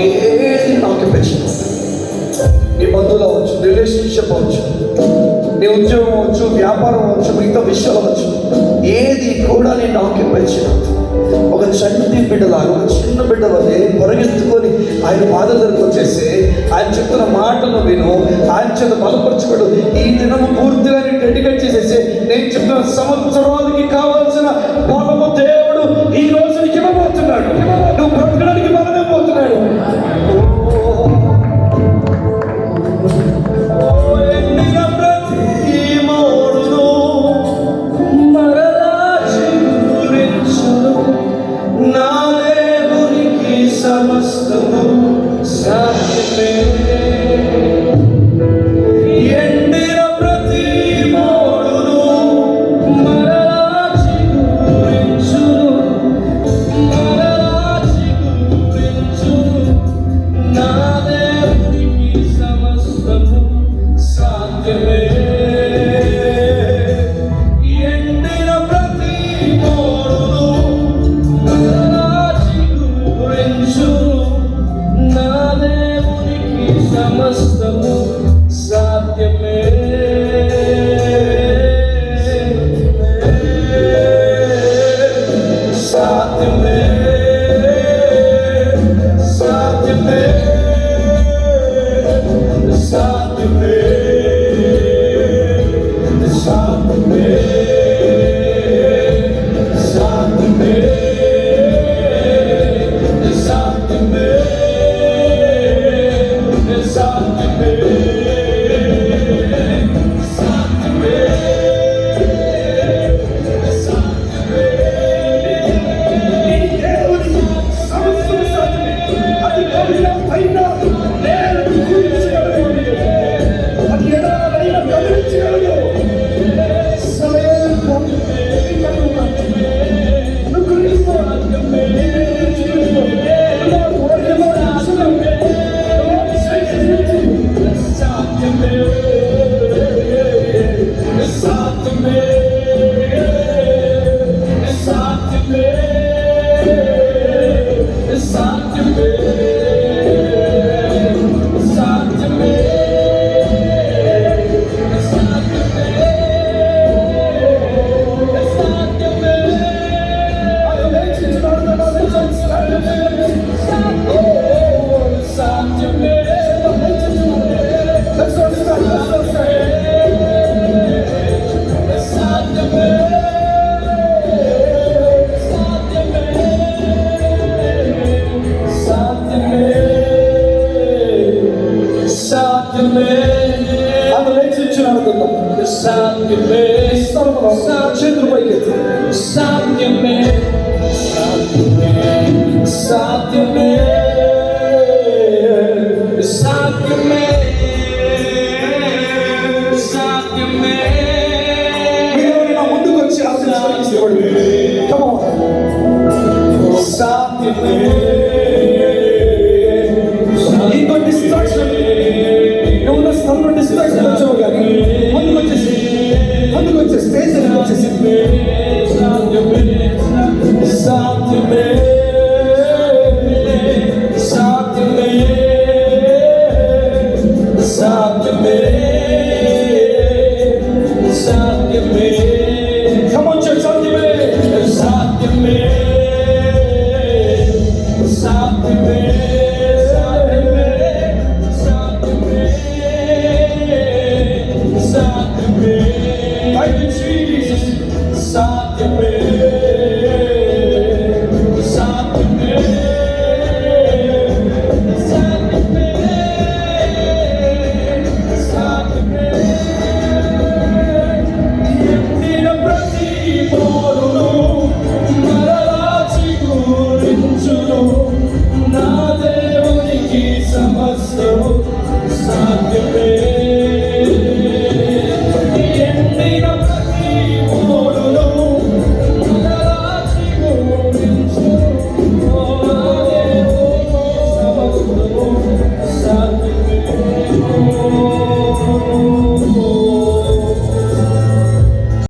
ఏది నాకు పెంచు. నీ బంధువులు అవ్వచ్చు, రిలేషన్షిప్ అవ్వచ్చు, నీ ఉద్యోగం అవ్వచ్చు, వ్యాపారం అవ్వచ్చు, మిగతా విషయాలు అవ్వచ్చు, ఏది కూడా నేను నాకు పెంచినట్టు ఒక చంటి బిడ్డలాగా, ఒక చిన్న బిడ్డ వల్లే పొరగెత్తుకొని ఆయన బాధ దగ్గరకు వచ్చేసి ఆయన చెప్తున్న మాటలు విను, ఆయన చేత బలపరచబడు. ఈ దినము పూర్తిగా నేను డెడికేట్ చేసేసి నేను చెప్తున్న సంవత్సరాలకి కావాల్సిన బలము దేవుడు ఈ రోజు నీకు ఇవ్వబోతున్నాడు. నువ్వు బ్రతకడానికి బలమే పోతున్నాడు. Stop the